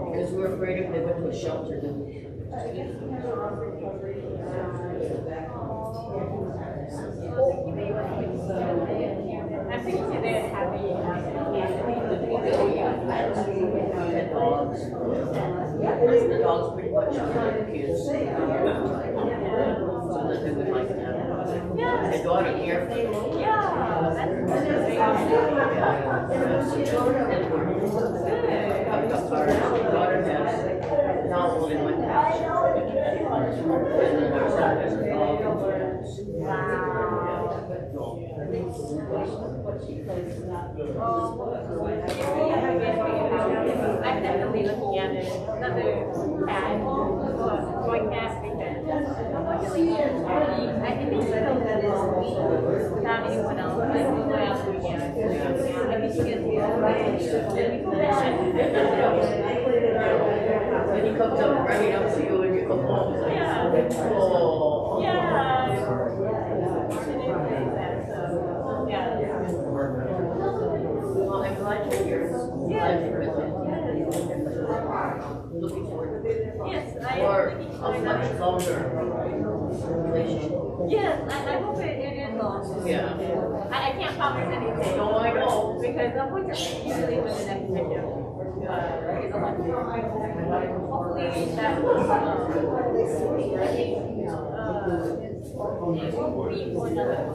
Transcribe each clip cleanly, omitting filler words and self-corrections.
Because we're afraid if they went to a shelter, then. I'm pretty sure they're happy. Dogs. The dogs pretty much are kids. So that they would like that. Yeah. My daughter here. Yeah, that's Our daughter has now only one house. And then our son has a dog. I'm definitely looking at another ad for podcast because unfortunately, I think so without anyone else, like no one else would get it. I think she gets the When he comes up running up to you and you come home, it's like, oh. Yeah. Well, I'm glad you're here. Glad you're looking forward to it. Yes, I Or am a much longer relationship. Yes, I hope it is long. Yeah. I can't promise anything. No, I know. Because unfortunately, usually when the next picture is a month. Hopefully that will be for another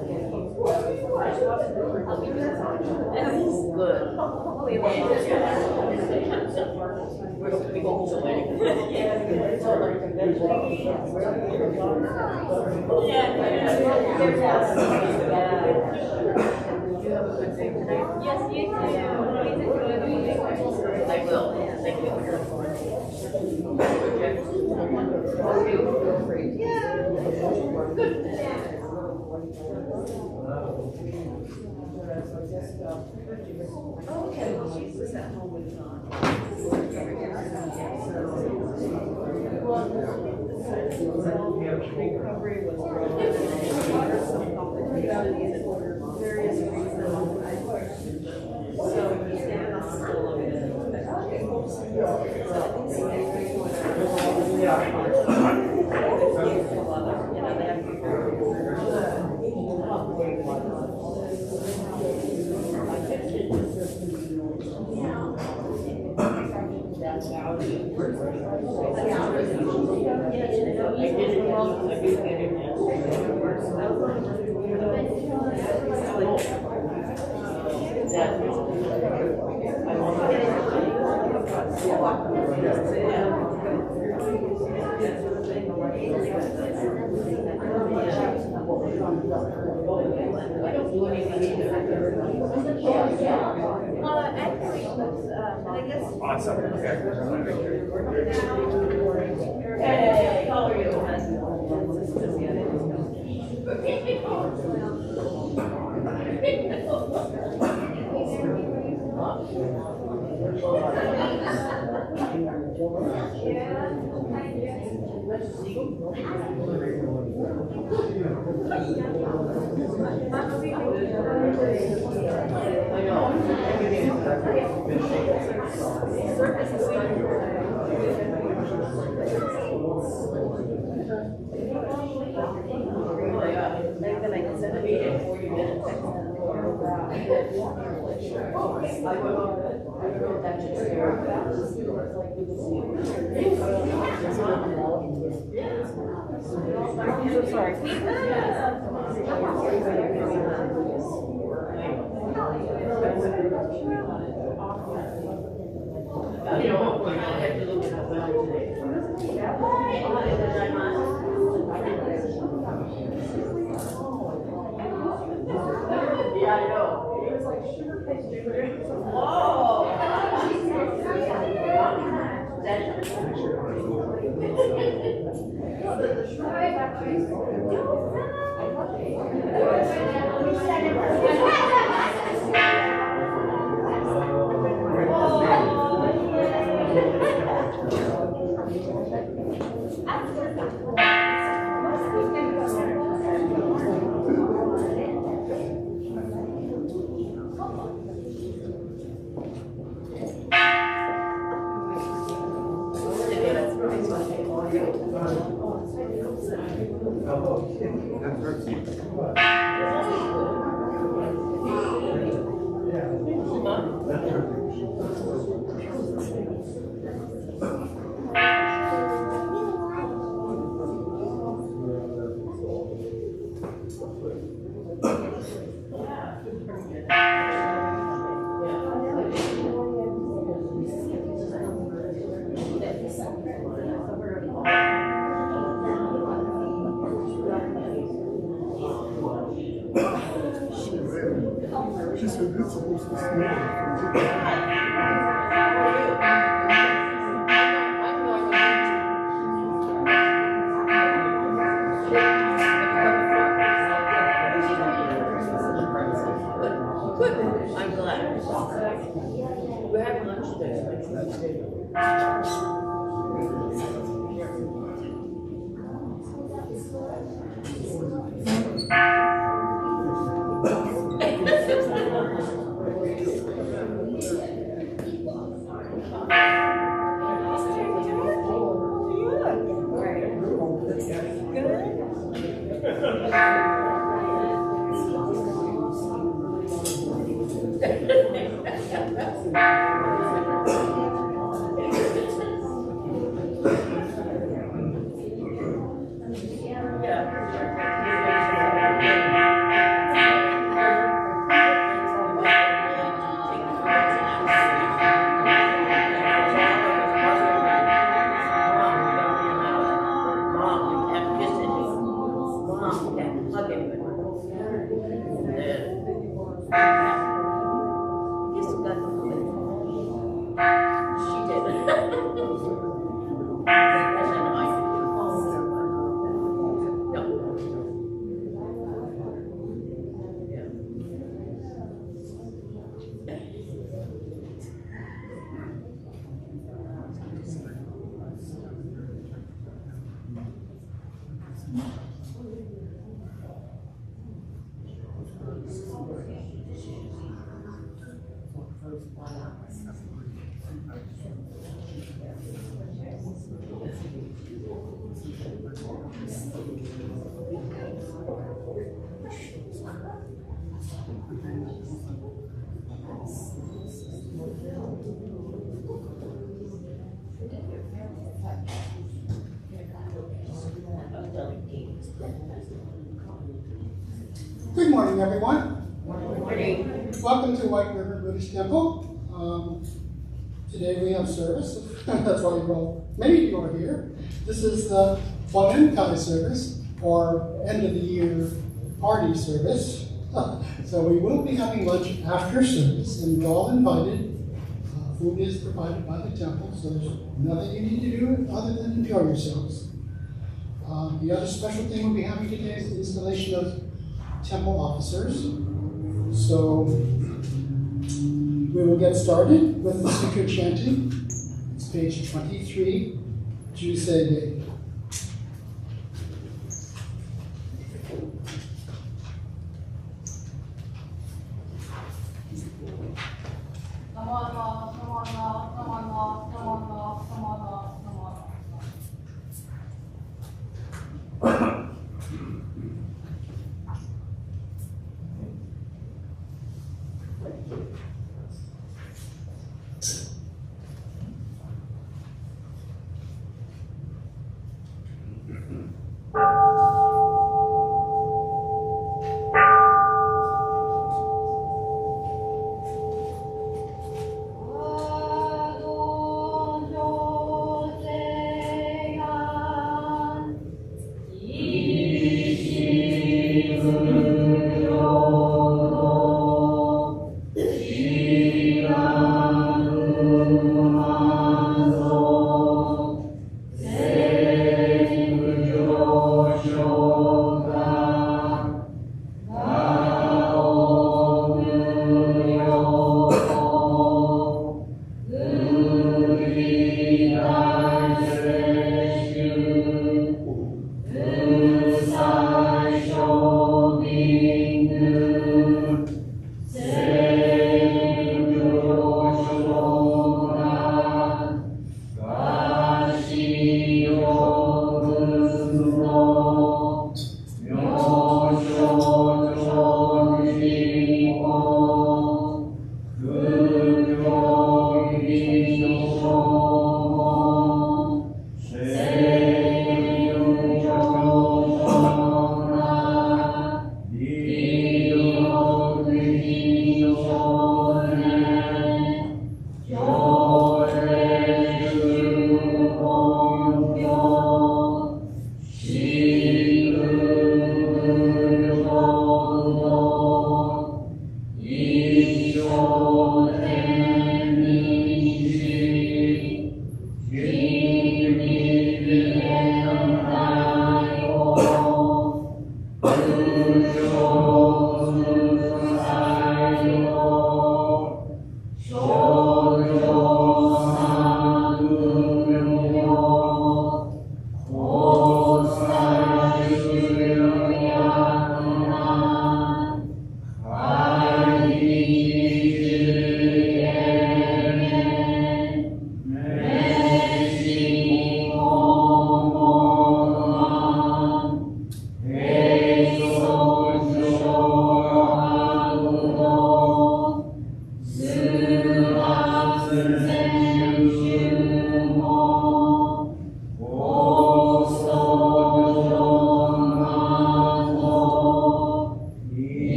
Good. hopefully we'll We go so many. You have a good day tonight. Yes, you too. Please enjoy the meeting. I will. Thank you. Recovery was various reasons. So he's in the hospital. Actually, I guess. Awesome. Okay. Hey, how are you? Yeah, I know. It was like sugar pastry. Oh! She said it's supposed to smell. Good, I'm glad. We're having lunch today. Good morning, everyone. Morning. Welcome to White River Buddhist Temple. Today we have service. That's why many of you are here. This is the Kai service, or end of the year party service. So we will be having lunch after service, and you're all invited. Food is provided by the temple, so there's nothing you need to do other than enjoy yourselves. The other special thing we'll be having today is the installation of temple officers. So we will get started with the secret chanting. It's page 23, Jusei.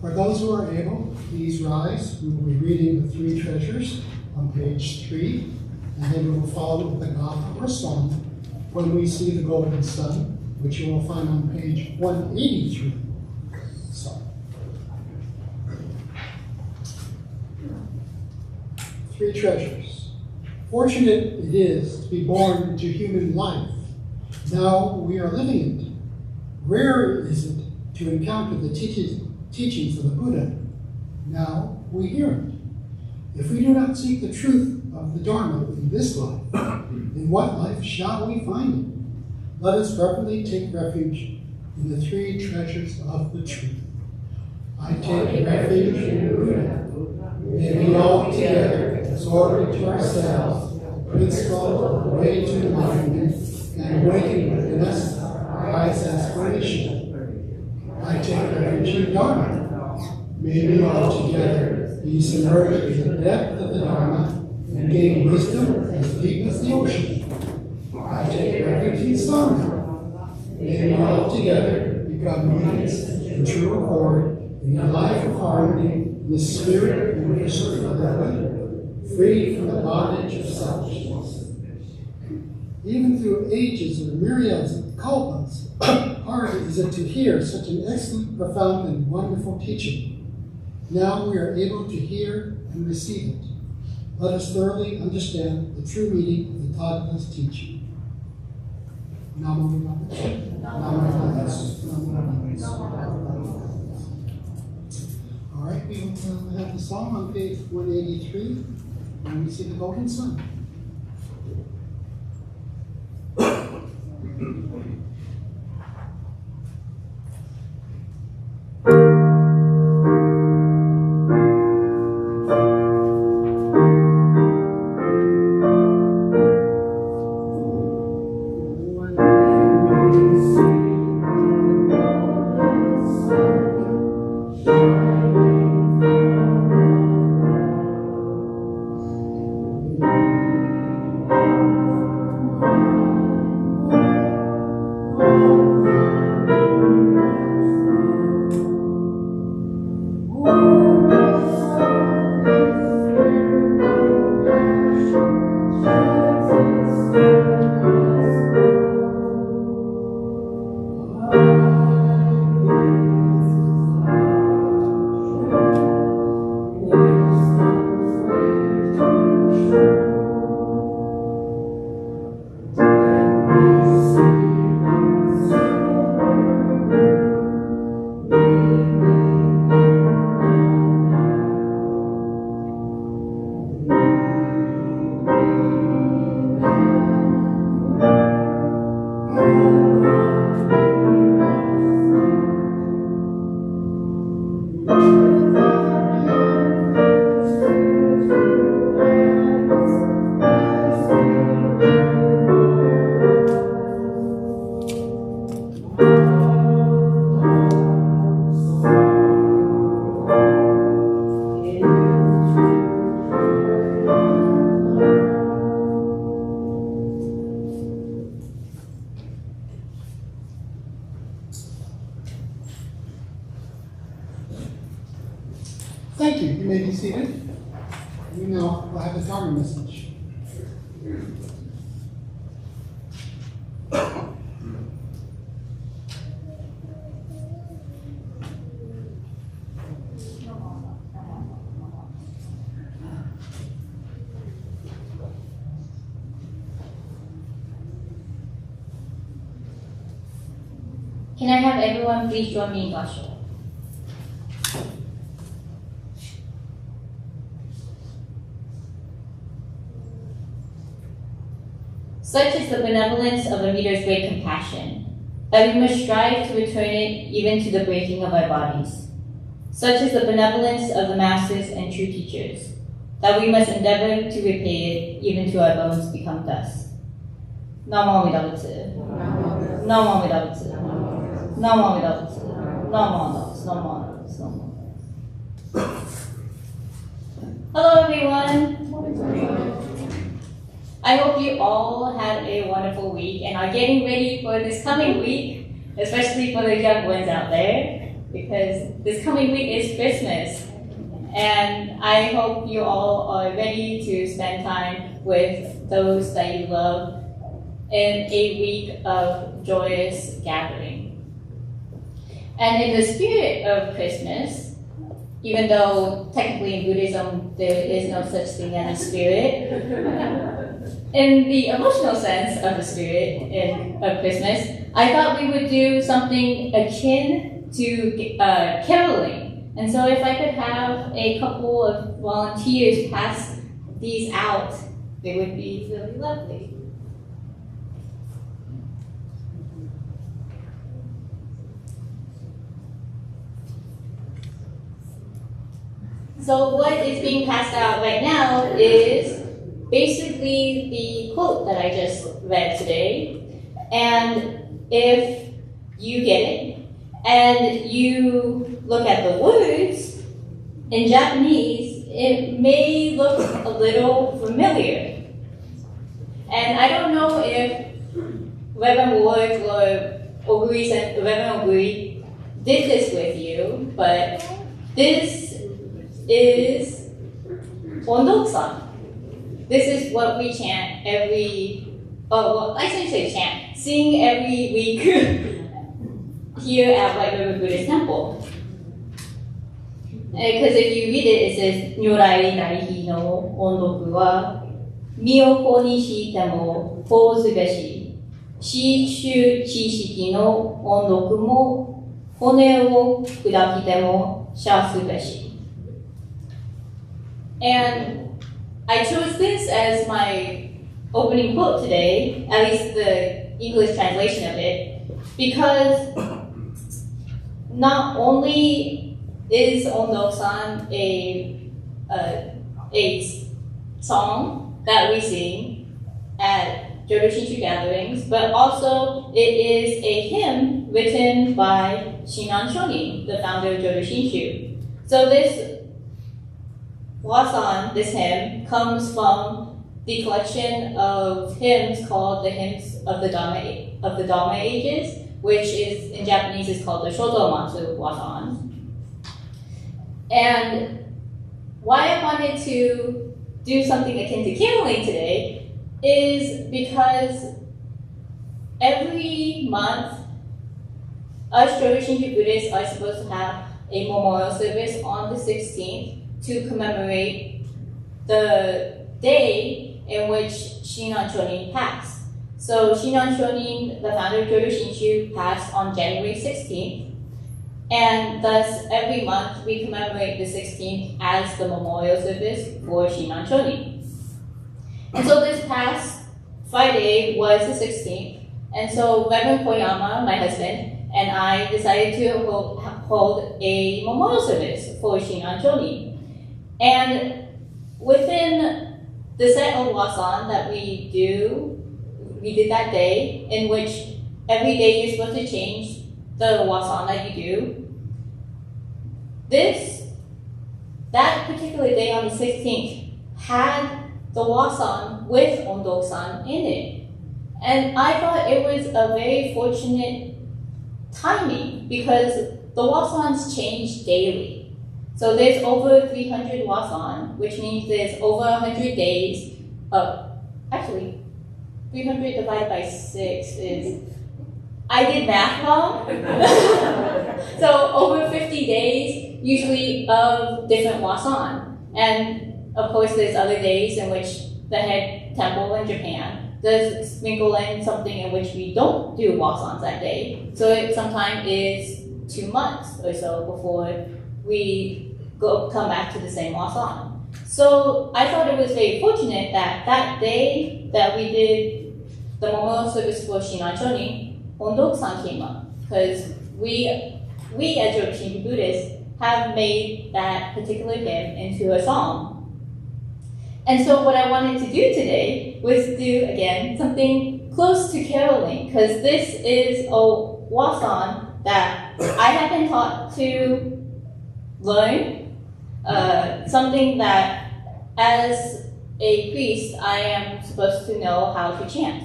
For those who are able, please rise. We will be reading the three treasures on page 3, and then we will follow with the gospel or song, When We See the Golden Sun, which you will find on page 183. So, three treasures. Fortunate it is to be born into human life. Now we are living it. Rare is it to encounter the teachings of the Buddha. Now we hear it. If we do not seek the truth of the Dharma in this life. In what life shall we find it? Let us reverently take refuge in the three treasures of the truth. I take refuge in Buddha. May we all together absorb into ourselves the principle of the way to enlightenment and awaken within us our highest aspiration. I take refuge in Dharma. May we all together be submerged in the depth of the Dharma and gain wisdom as deep as the ocean. I take refuge in Sangha. May we all together become units in true accord in the life of harmony, in the spirit and wisdom of brotherhood, free from the bondage of selfishness. Even through ages or myriads of kalpas, hard is it to hear such an excellent, profound, and wonderful teaching. Now we are able to hear and receive it. Let us thoroughly understand the true meaning of the Tathagata's teaching. Namo Buddhaya. Namo Buddhaya. All right, we will have the song on page 183, and we see the golden sun. Thank you. You may be seated. We now will have a Dharma message. Can I have everyone please join me in Gassho? Such is the benevolence of the Leader's great compassion, that we must strive to return it even to the breaking of our bodies. Such is the benevolence of the Masters and true teachers, that we must endeavor to repay it even to our bones become dust. Namo Amida Butsu. Namo Amida Butsu. Namo Amida Butsu. Namo Amida Butsu. Hello everyone. I hope you all had a wonderful week and are getting ready for this coming week, especially for the young ones out there, because this coming week is Christmas. And I hope you all are ready to spend time with those that you love in a week of joyous gathering. And in the spirit of Christmas, even though technically in Buddhism there is no such thing as a spirit, in the emotional sense of the spirit of Christmas, I thought we would do something akin to caroling. And so if I could have a couple of volunteers pass these out it would be really lovely. So what is being passed out right now is basically the quote that I just read today. And if you get it, and you look at the words, in Japanese, it may look a little familiar. And I don't know if Reverend Ward or Reverend Oguri did this with you, but this is Ondok-san. This is what we chant I shouldn't say chant, sing every week here at White River Buddhist Temple. Because if you read it, it says, Nyorai Narihi no Ondoku wa Miyoko ni shite mo Pouzu beshi. Shishu chishiki no Ondoku mo Hone wo kudakite mo Shasu beshi. And I chose this as my opening quote today, at least the English translation of it, because not only is Ondok-san a song that we sing at Jodo Shinshu gatherings, but also it is a hymn written by Shinan Shonin, the founder of Jodo Shinshu. So this wasan, this hymn, comes from the collection of hymns called the Hymns of the Dharma Ages, which is in Japanese is called the Shotomatsu wasan. And why I wanted to do something akin to caroling today is because every month us Jodo Shinshu Buddhists are supposed to have a memorial service on the 16th to commemorate the day in which Shinan Shonin passed. So Shinan Shonin, the founder of Jodo Shinshu, passed on January 16th, and thus every month we commemorate the 16th as the memorial service for Shinan Shonin. And so this past Friday was the 16th, and so Reverend Koyama, my husband, and I decided to hold a memorial service for Shinan Shonin. And within the set of wasan that we did that day, in which every day you're supposed to change the wasan that you do. That particular day on the 16th had the wasan with Ondok-san in it. And I thought it was a very fortunate timing because the wasans change daily. So there's over 300 wasan, which means there's over 100 days of, actually, 300 divided by 6 is, I did math wrong. So over 50 days, usually of different wasan. And of course, there's other days in which the head temple in Japan does sprinkle in something in which we don't do wasans that day. So it sometimes is 2 months or so before we come back to the same wasan. So I thought it was very fortunate that that day that we did the memorial service for Shinan Shonin, Ondok-san came up, because we as Jodo Shinshu Buddhists have made that particular hymn into a song. And so what I wanted to do today was do, again, something close to caroling, because this is a wasan that I have been taught to learn, something that as a priest I am supposed to know how to chant.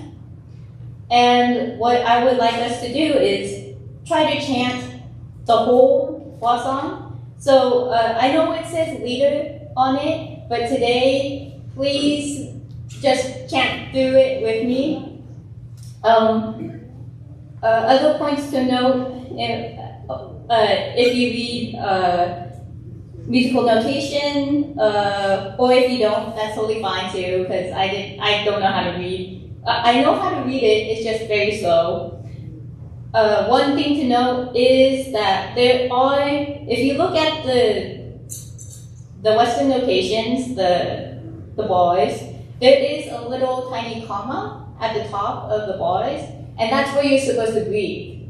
And what I would like us to do is try to chant the whole wasan. So I know it says leader on it, but today, please just chant through it with me. Other points to note, if you read musical notation, or if you don't, that's totally fine too, because I don't know how to read. I know how to read it, it's just very slow. One thing to note is that there are, if you look at the Western notations, the bars, there is a little tiny comma at the top of the bars, and that's where you're supposed to breathe.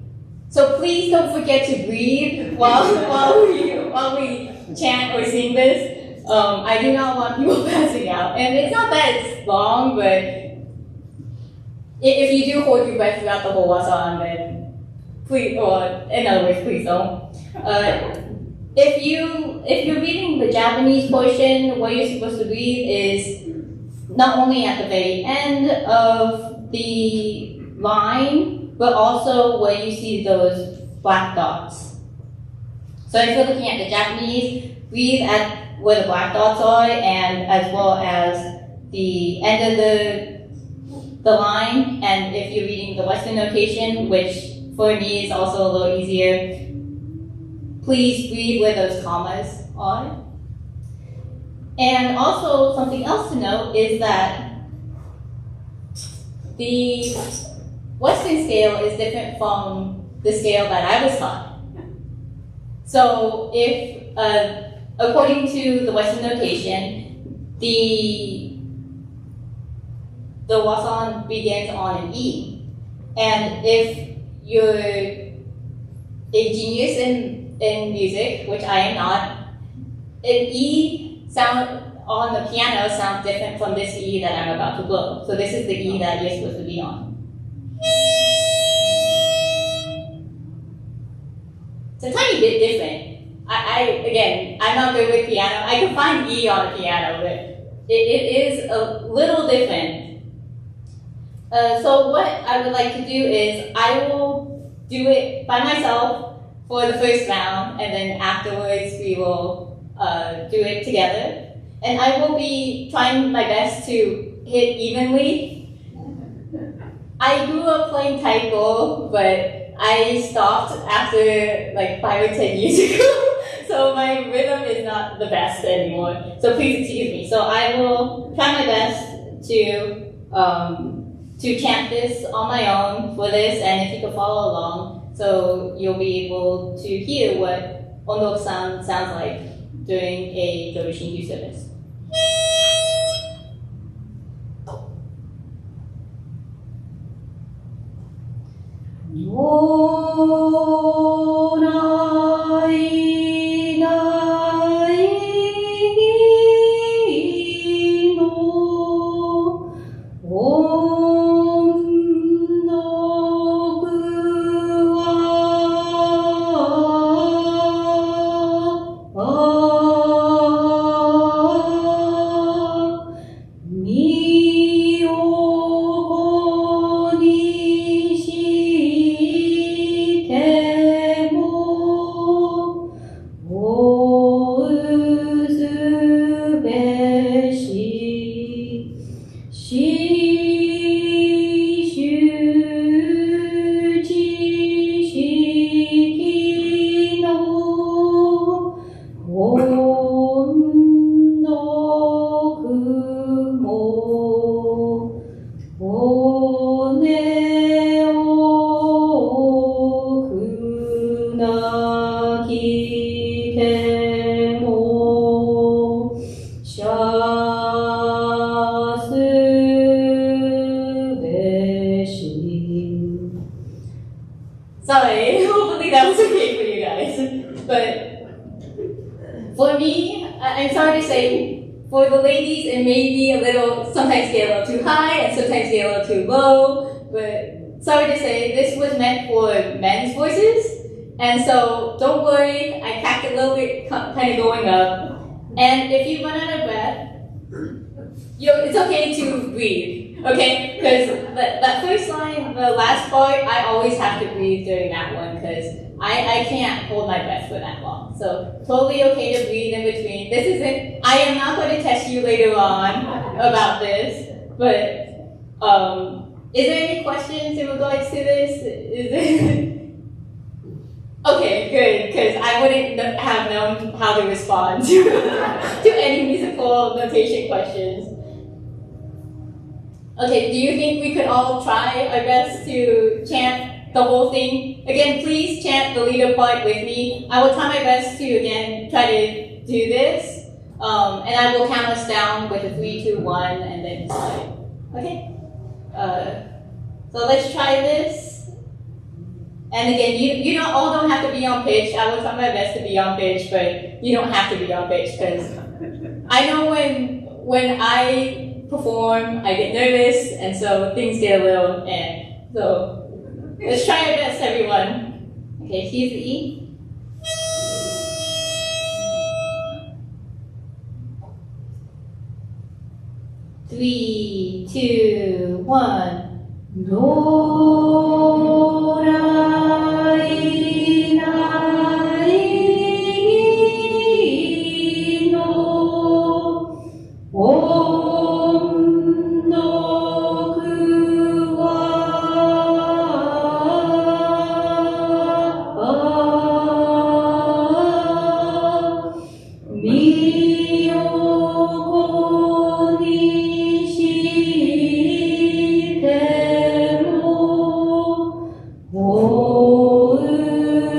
So please don't forget to breathe while we chant or sing this. I do not want people passing out. And it's not that it's long, but if you do hold your breath throughout the whole wasan, then please, or in other words, please don't. If you're reading the Japanese portion, what you're supposed to breathe is not only at the very end of the line, but also where you see those black dots. So if you're looking at the Japanese, breathe at where the black dots are, and as well as the end of the line. And if you're reading the Western notation, which for me is also a little easier, please breathe where those commas are. And also something else to note is that the Western scale is different from the scale that I was taught. So if, according to the Western notation, the wasan begins on an E. And if you're a genius in music, which I am not, an E sound on the piano sounds different from this E that I'm about to blow. So this is the E that you're supposed to be on. It's a tiny bit different. Again, I'm not good with piano. I can find E on a piano, but it is a little different. So what I would like to do is I will do it by myself for the first round, and then afterwards we will do it together. And I will be trying my best to hit evenly. I grew up playing taiko, but I stopped after like 5 or 10 years ago. So my rhythm is not the best anymore. So please excuse me. So I will try my best to chant this on my own for this, and if you can follow along, so you'll be able to hear what Ondo-san sounds like during a Dodo Shinju service. Sorry, hopefully that was okay for you guys. But for me, I'm sorry to say, for the ladies, it may be a little, sometimes get a little too high and sometimes get a little too low. But sorry to say, this was meant for men's voices. And so don't worry, I packed a little bit kind of going up. And if you run out of breath, it's okay to breathe, okay? Because that first line, the last part, I always have to breathe during that one because I can't hold my breath for that long. So totally okay to breathe in between. This isn't, I am not going to test you later on about this, but is there any questions in regards to this? Okay, good, because I wouldn't have known how to respond to any musical notation questions. Okay, do you think we could all try our best to chant the whole thing? Again, please chant the leader part with me. I will try my best to, again, try to do this. And I will count us down with a 3, 2, 1, and then decide. Okay? So let's try this. And again, you don't have to be on pitch. I will try my best to be on pitch, but you don't have to be on pitch because I know when I perform, I get nervous, and so things get a little So let's try our best, everyone. Okay, here's the E. 3, 2, 1. 如来なりの音読は身を粉にしてもおう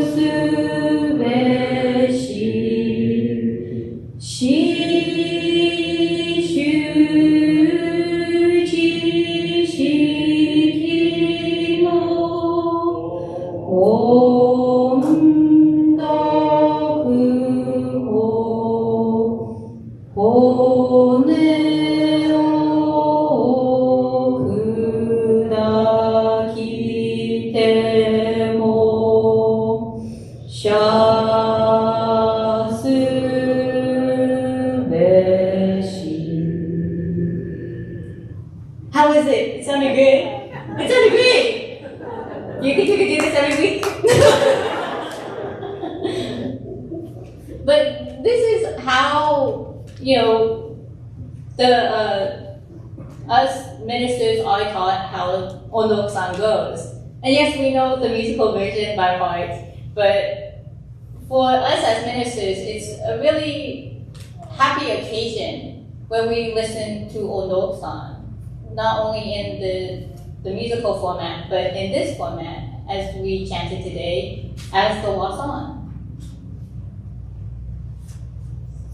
すべしししゅじしきの音読を骨を砕きてもしゃすべし How is it? It sounded good? It sounded great! You think you could do this every week? But this is how, us ministers are taught how Ondok-san goes. And yes, we know the musical version by heart, but for us as ministers, it's a really happy occasion when we listen to Ondok-san, not only in the musical format, but in this format, as we chanted today, as the Wasan.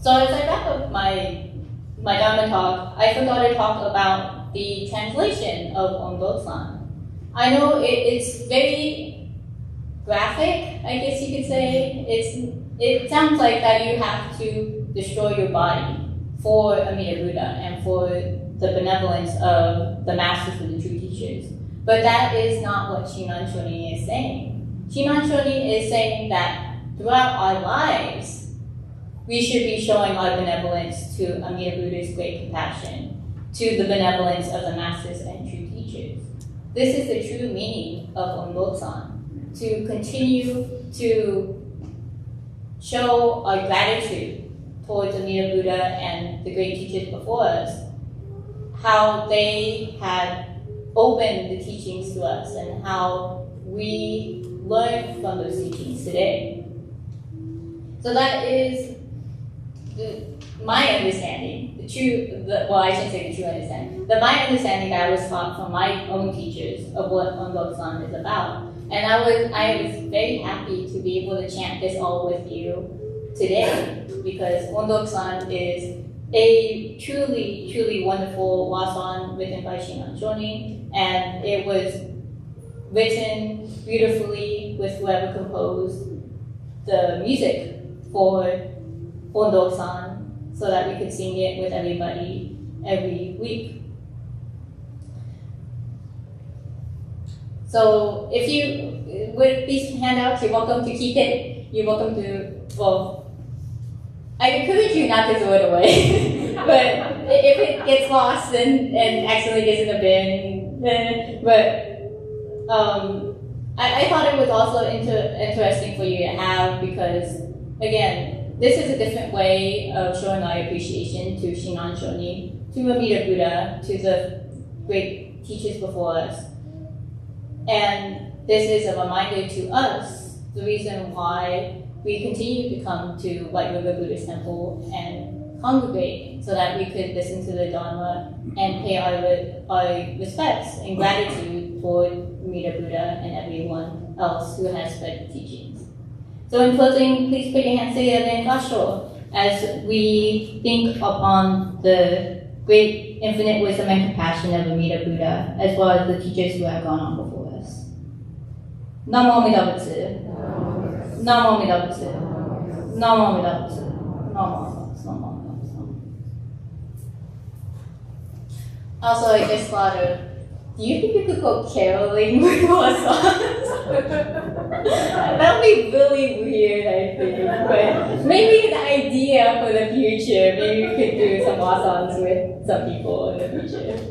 So as I wrap up my Dharma talk, I forgot to talk about the translation of Ondok-san. I know it's very graphic, I guess you could say. It sounds like that you have to destroy your body for Amida Buddha and for the benevolence of the masters of the true teachers. But that is not what Shinran Shonin is saying. Shinran Shonin is saying that throughout our lives, we should be showing our benevolence to Amida Buddha's great compassion, to the benevolence of the masters and true teachers. This is the true meaning of Ondok-san, to continue to show our gratitude towards Amida Buddha and the great teachers before us, how they had opened the teachings to us and how we learn from those teachings today. So that is my understanding, I shouldn't say the true understanding, but my understanding that I was taught from my own teachers of what Ondok-san is about. And I was very happy to be able to chant this all with you today, because Ondok-san is a truly, truly wonderful wasan written by Shinran Shonin, and it was written beautifully with whoever composed the music for Ondok-san, so that we could sing it with everybody every week. So if you, with these handouts, you're welcome to keep it. You're welcome to, I encourage you not to throw it away. But if it gets lost and accidentally gets in the bin, I thought it was also interesting for you to have, because again, this is a different way of showing our appreciation to Shinran Shonin, to Amida Buddha, to the great teachers before us. And this is a reminder to us the reason why we continue to come to White River Buddhist Temple and congregate, so that we could listen to the Dharma and pay our respects and gratitude toward Amida Buddha and everyone else who has spread the teachings. So in closing, please put your hands together and Gasho. as we think upon the great infinite wisdom and compassion of Amida Buddha, as well as the teachers who have gone on before us. Namo Amida Butsu. Namo Amida Butsu. Namo Amida Butsu. Namo Amida Butsu. Namo Amida Butsu. Also, I just thought of, do you think you could go caroling with our songs? That would be really weird, I think. But maybe an idea for the future. Maybe we could do some songs with some people in the future. Okay.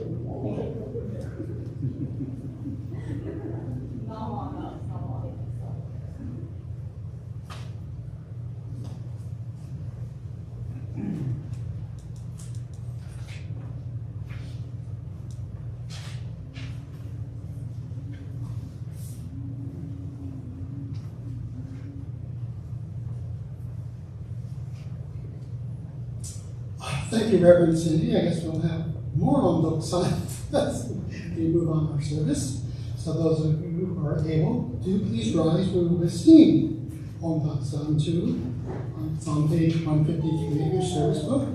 Thank you, Reverend Cindy. I guess we'll have more on those signs as we move on our service. So those of you who are able, do please rise. We will sing on that Psalm 2. It's on page 153 of your service book.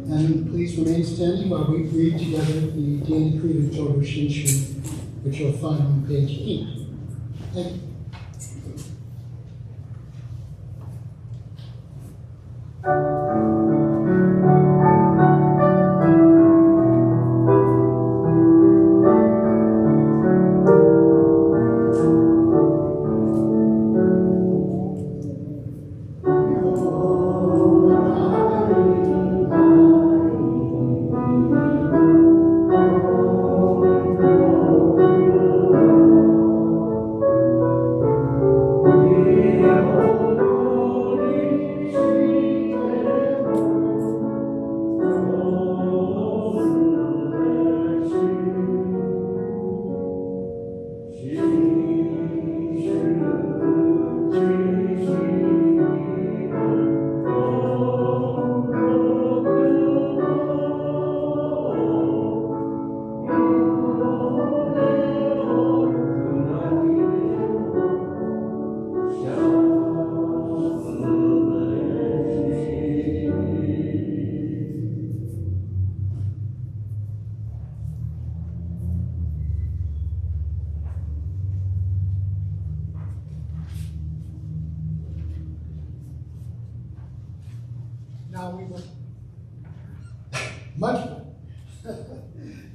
And please remain standing while we read together the Daily Creed of Jodo Shinshu, which you'll find on page 8. Thank you.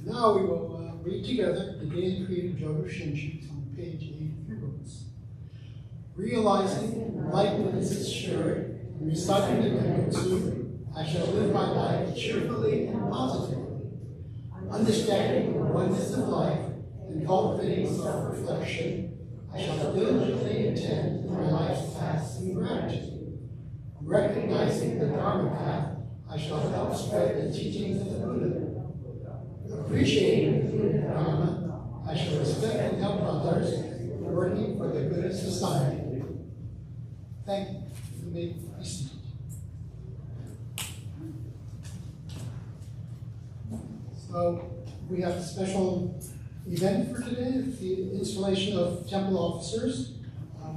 Now we will read together the Daily Creed of Jodo Shinshu on page 8 of your books. Realizing light is assured, and reciting the Buddha, I shall live my life cheerfully and positively, understanding the oneness of life and cultivating self-reflection. I shall diligently attend my life's tasks in gratitude. Recognizing the Dharma path, I shall help spread the teachings of the Buddha. Appreciating the Buddha Dharma, I shall respect and help others, working for the good of society. Thank you. You may be seated. So we have a special event for today. It's the installation of temple officers.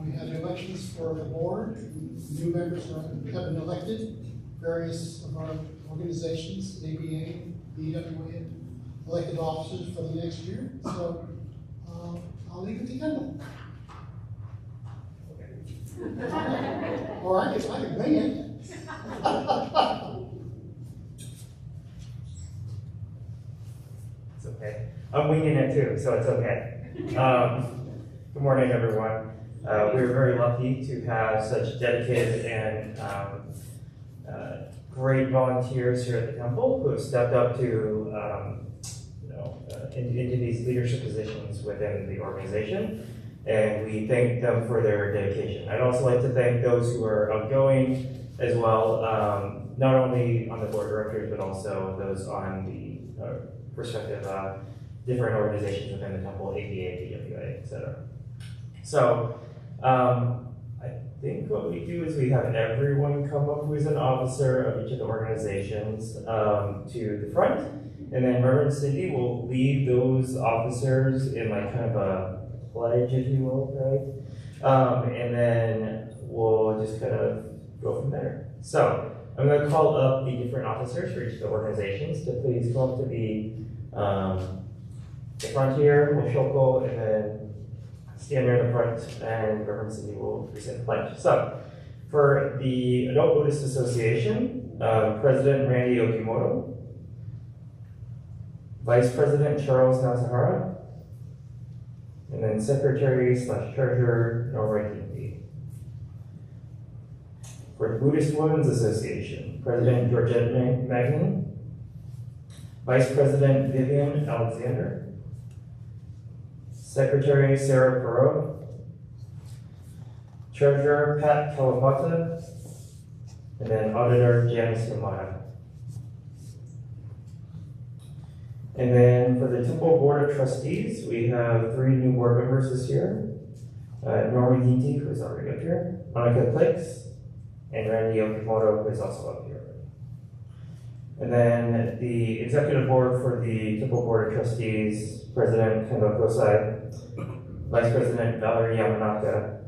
We had elections for the board. New members have been elected. Various of our organizations, ABA, BWA, elected officers for the next year. So I'll leave it to Kendall. Or I can bring it. It's okay. I'm winging it too, so it's okay. Good morning, everyone. We're very lucky to have such dedicated and great volunteers here at the temple who have stepped up to into these leadership positions within the organization, and we thank them for their dedication. I'd also like to thank those who are outgoing as well, not only on the board of directors, but also those on the respective different organizations within the temple, APA, BWA, etc. So I think what we do is we have everyone come up who is an officer of each of the organizations to the front, and then Reverend Cindy will lead those officers in like kind of a pledge, if you will, right? And then we'll just kind of go from there. So I'm going to call up the different officers for each of the organizations to please come up to the front here, Moshoko, and then stand near the front, and Reverend Cindy will recite the pledge. So, for the Adult Buddhist Association, President Randy Okimoto, Vice President Charles Nazahara, and then Secretary/Treasurer Norma Hindi. For the Buddhist Women's Association, President Georgette Magnin, Vice President Vivian Alexander, Secretary Sarah Perot, Treasurer Pat Kawabata, and then Auditor Janice Yamada. And then for the Temple Board of Trustees, we have 3 new board members this year. Norma Ginty, who is already up here, Monica Clicks, and Randy Okimoto, who is also up here. And then the executive board for the Temple Board of Trustees, President Kendall Kosai, Vice President Valerie Yamanaka,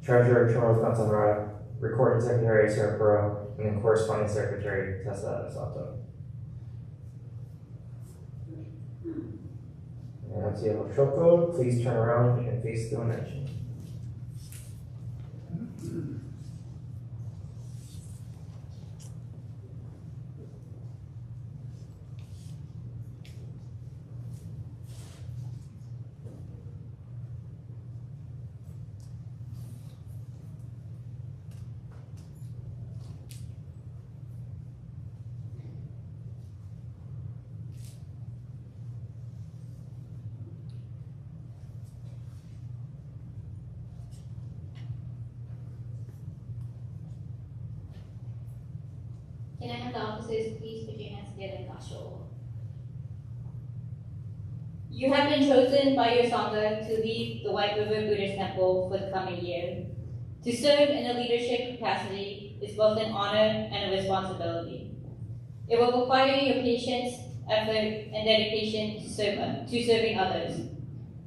Treasurer Charles Natsahara, Recording Secretary Sarah Perot, and then Corresponding Secretary Tessa Sato. And to Shoko, please turn around and face the donation. Can I have the officers please put your hands together and gasho? You have been chosen by your Sangha to lead the White River Buddhist Temple for the coming year. To serve in a leadership capacity is both an honor and a responsibility. It will require your patience, effort, and dedication to serving others.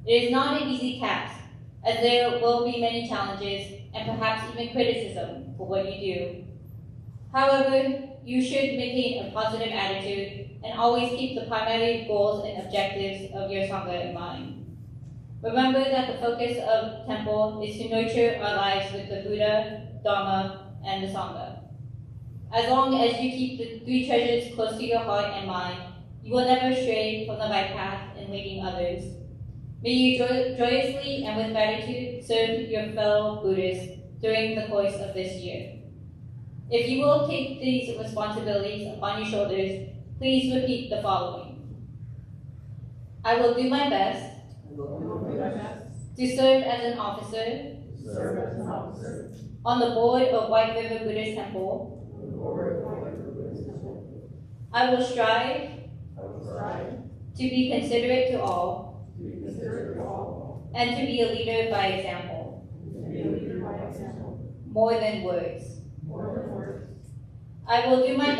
It is not an easy task, as there will be many challenges and perhaps even criticism for what you do. However, you should maintain a positive attitude and always keep the primary goals and objectives of your Sangha in mind. Remember that the focus of Temple is to nurture our lives with the Buddha, Dharma, and the Sangha. As long as you keep the 3 treasures close to your heart and mind, you will never stray from the right path in leading others. May you joyously and with gratitude serve your fellow Buddhists during the course of this year. If you will take these responsibilities upon your shoulders, please repeat the following. I will do my best to serve as an officer on the board of White River Buddhist Temple. I will strive to be considerate to all and to be a leader by example, more than words. I will do my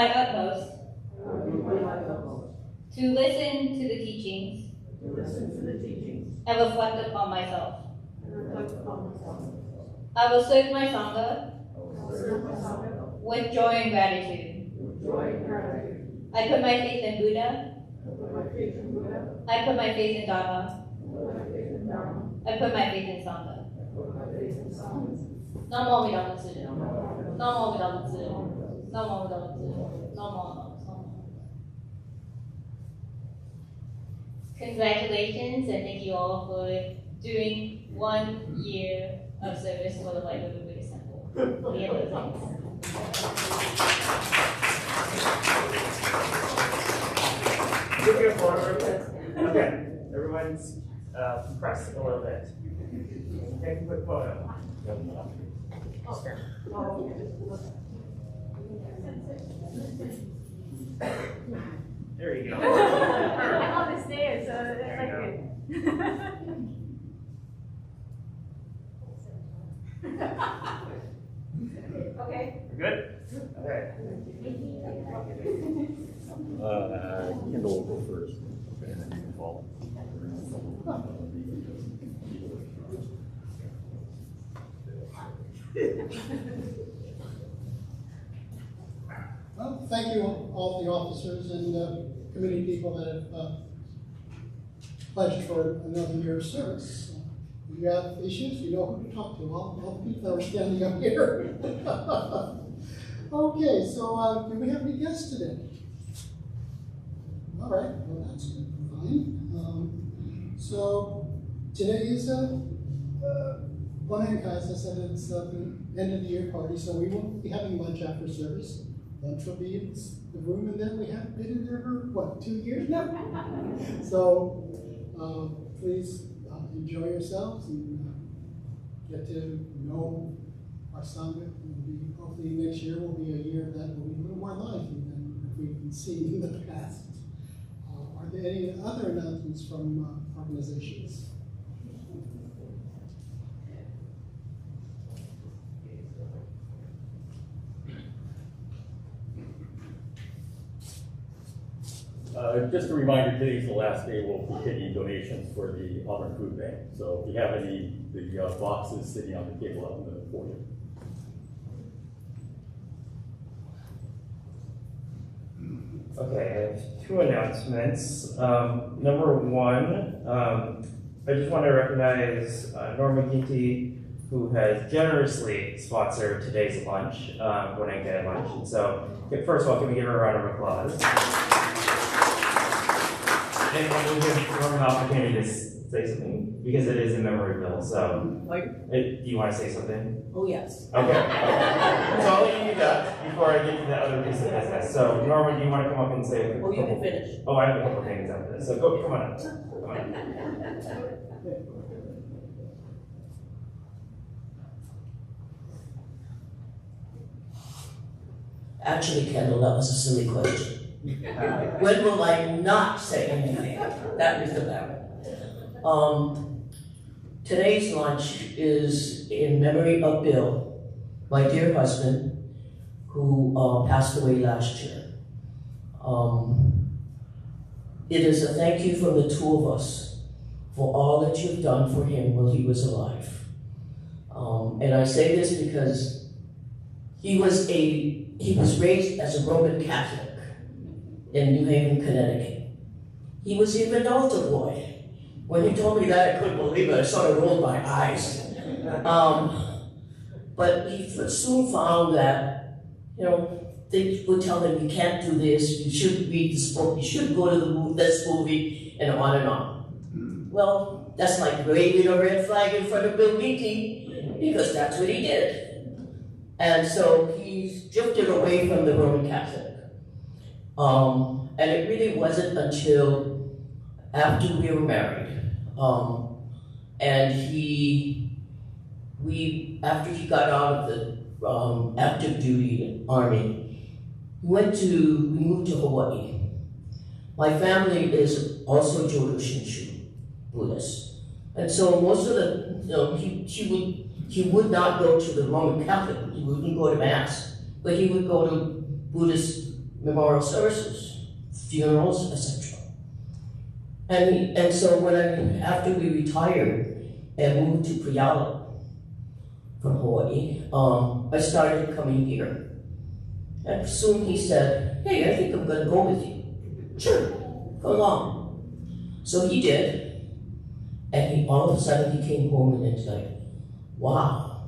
utmost to listen to the teachings and reflect upon myself. I will serve my Sangha with joy and gratitude. I put my faith in Buddha. I put my faith in Dharma. I put my faith in Sangha. Namo Amida Butsu. Namo Amida Butsu. Namo Amida Butsu. Namo. Congratulations and thank you all for doing 1 year of service for the White River Buddhist Temple. Moving it forward. Okay, everyone's pressed a little bit. Take a quick photo. There you go. I'm on the stairs, so that's good. Okay. We're good? Okay. Kendall will go first, and then you can follow. thank you all the officers and committee people that have pledged for another year of service. If you have issues, you know who to talk to. All the people that are standing up here. Okay, so do we have any guests today? All right, well that's fine. So today is as I said, it's the end of the year party, so we won't be having lunch after service. Lunch will be in the room, and then we haven't been in there for, what, 2 years now? So please enjoy yourselves and get to know our Sangha. Hopefully next year will be a year that will be a little more lively than we've been seeing in the past. Are there any other announcements from organizations? Just a reminder, today's the last day we'll be taking donations for the Auburn Food Bank. So if you have any, the boxes sitting on the table out in the foyer. Okay, I have 2 announcements. Number 1, I just want to recognize Norma Ginty, who has generously sponsored today's lunch, when I get lunch. And so, first of all, can we give her a round of applause? And we'll give Norma an opportunity to say something, because it is a memory bill. So, do you want to say something? Oh, yes. Okay. So I'll let you do that before I get to the other piece of business. So Norma, do you want to come up and say a couple? Oh, you can finish. Oh, I have a couple things after this. So come on up. Come on up. Actually, Kendall, that was a silly question. When will I not say anything? That was the matter. Today's lunch is in memory of Bill, my dear husband, who passed away last year. It is a thank you from the 2 of us for all that you've done for him while he was alive. And I say this because he was raised as a Roman Catholic in New Haven, Connecticut. He was even an altar boy. When he told me that, I couldn't believe it. I sort of rolled my eyes. But he soon found that, they would tell him, you can't do this, you shouldn't read this book, you shouldn't go to this movie, and on and on. Well, that's like waving a red flag in front of Bill Meeting, because that's what he did. And so he's drifted away from the Roman Catholic. And it really wasn't until after we were married. And after he got out of the active duty army, we moved to Hawaii. My family is also Jodo Shinshu Buddhist. And so most of the, he would not go to the Roman Catholic, he wouldn't go to Mass, but he would go to Buddhist memorial services, funerals, etc. And so after we retired and moved to Puyallup from Hawaii, I started coming here. And soon he said, hey, I think I'm gonna go with you. Sure, go along. So he did, and all of a sudden he came home and it's like, wow,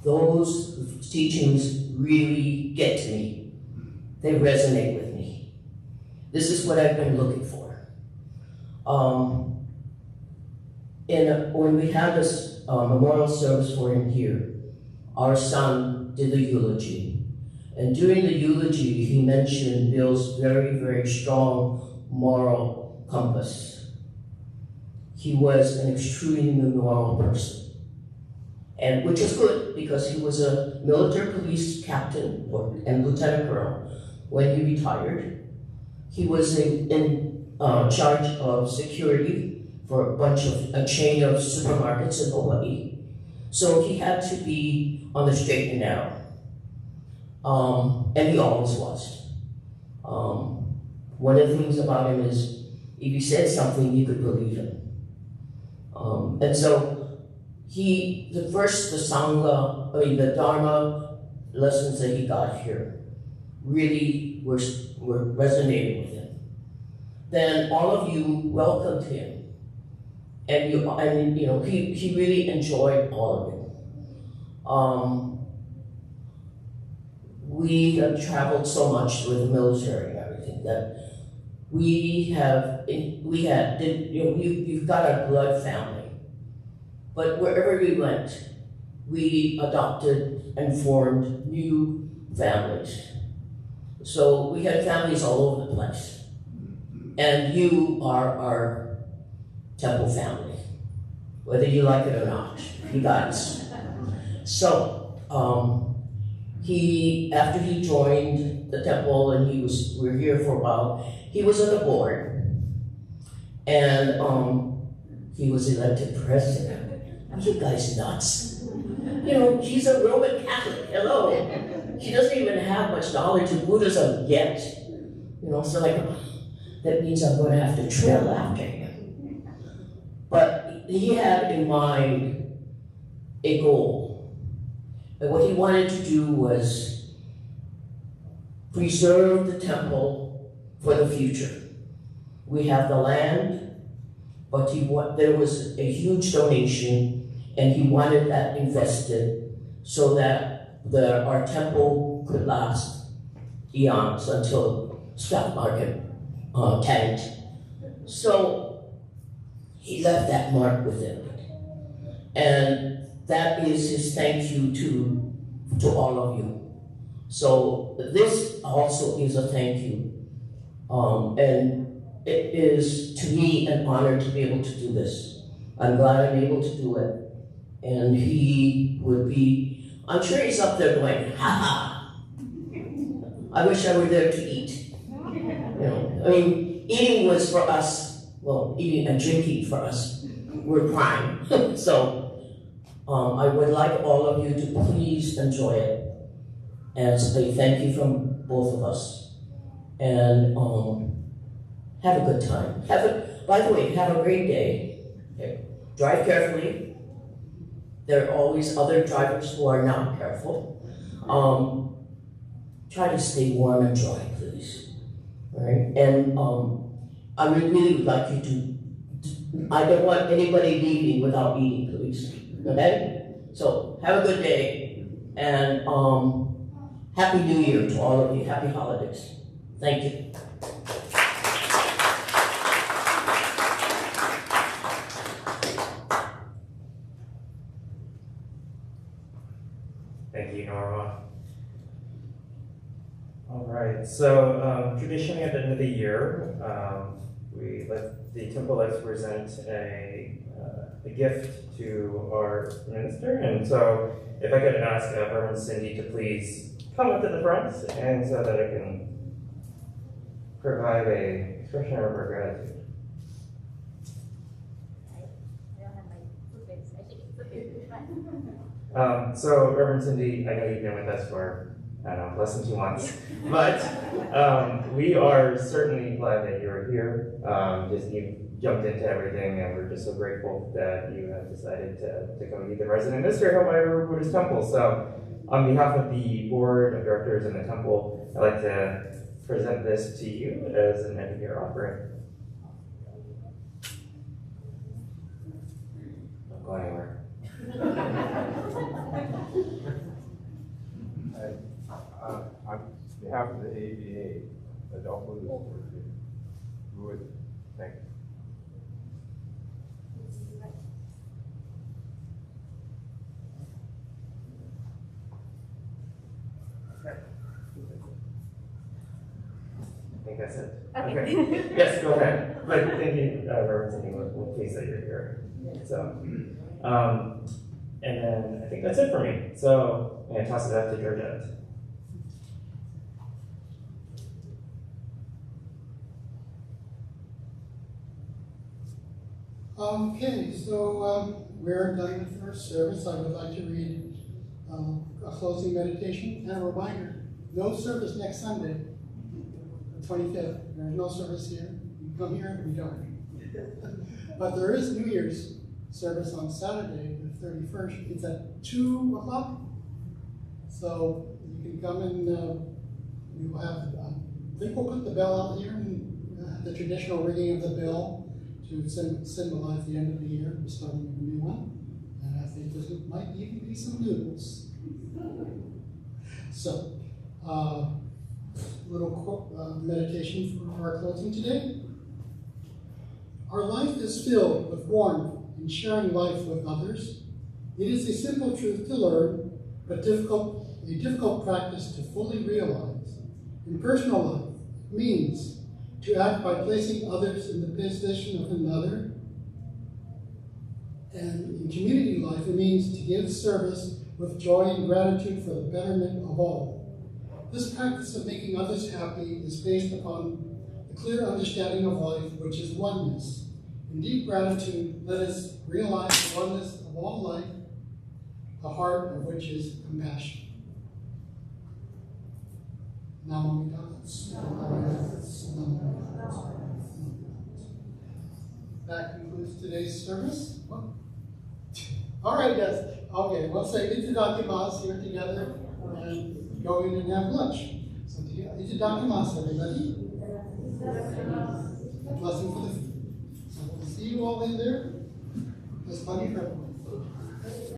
those teachings really get to me. They resonate with me. This is what I've been looking for. When we had this memorial service for him here, our son did the eulogy. And during the eulogy, he mentioned Bill's very, very strong moral compass. He was an extremely moral person. And which is good, because he was a military police captain and lieutenant colonel when he retired. He was in charge of security for a chain of supermarkets in Hawaii. So he had to be on the straight and narrow. And he always was. One of the things about him is, if he said something, you could believe him. And so the Dharma lessons that he got here really were resonating with him. Then all of you welcomed him, and he really enjoyed all of it. We have traveled so much with the military and everything that you've got a blood family, but wherever we went, we adopted and formed new families. So we had families all over the place. And you are our temple family, whether you like it or not, you guys. So, after he joined the temple and we were here for a while, he was on the board, and he was elected president. Are you guys nuts? He's a Roman Catholic, hello. He doesn't even have much knowledge of Buddhism yet. So that means I'm going to have to trail after him. But he had in mind a goal. And what he wanted to do was preserve the temple for the future. We have the land, but there was a huge donation, and he wanted that invested so that our temple could last eons until stock market tanked. So he left that mark with him. And that is his thank you to all of you. So this also is a thank you. And it is, to me, an honor to be able to do this. I'm glad I'm able to do it. And he would be, I'm sure he's up there going, ha ha. I wish I were there to eat. Eating was for us, eating and drinking for us were prime. So I would like all of you to please enjoy it as a thank you from both of us. And have a good time. By the way, have a great day. Okay. Drive carefully. There are always other drivers who are not careful. Try to stay warm and dry, please. All right? And I really would like you to, I don't want anybody leaving without eating, please. Okay? So have a good day, and Happy New Year to all of you. Happy holidays. Thank you. Thank you, Norma. All right, so traditionally at the end of the year, the temple likes to present a gift to our minister, and so if I could ask Reverend Cindy to please come up to the front, and so that I can provide a expression of our gratitude. So Reverend Cindy, I know you've been with us for, I don't know, less than 2 months, but we are certainly glad that you're here. You jumped into everything, and we're just so grateful that you have decided to come be the resident minister of my Buddhist temple. So on behalf of the board of directors and the temple, I'd like to present this to you as an end of year offering. Don't go anywhere. On behalf of the ABA, Adult Buddhist Board, we would thank you. I think that's it. Okay. Yes, go ahead. But thank you, Reverend Cindy, we're pleased that you're here. So, and then I think that's it for me. So I'm going to toss it up to Georgette. Okay, so we're done with our service. I would like to read a closing meditation and a reminder. No service next Sunday, the 25th. There's no service here. You come here, we don't. But there is New Year's service on Saturday, the 31st. It's at 2 o'clock. So you can come and we will have, I think we'll put the bell out here, and the traditional ringing of the bell to symbolize the end of the year, we're starting a new one. And I think there might even be some noodles. So, little meditation for our closing today. Our life is filled with warmth and sharing life with others. It is a simple truth to learn, but a difficult practice to fully realize. In personal life, it means to act by placing others in the position of another. And in community life, it means to give service with joy and gratitude for the betterment of all. This practice of making others happy is based upon the clear understanding of life, which is oneness. In deep gratitude, let us realize the oneness of all life, the heart of which is compassion. Namo Buddhist. That concludes today's service. All right, yes. Okay, we'll say itadakimasu here together and go in and have lunch. So itadakimasu, everybody. A blessing for the food. So we'll see you all in there. There's plenty for everyone.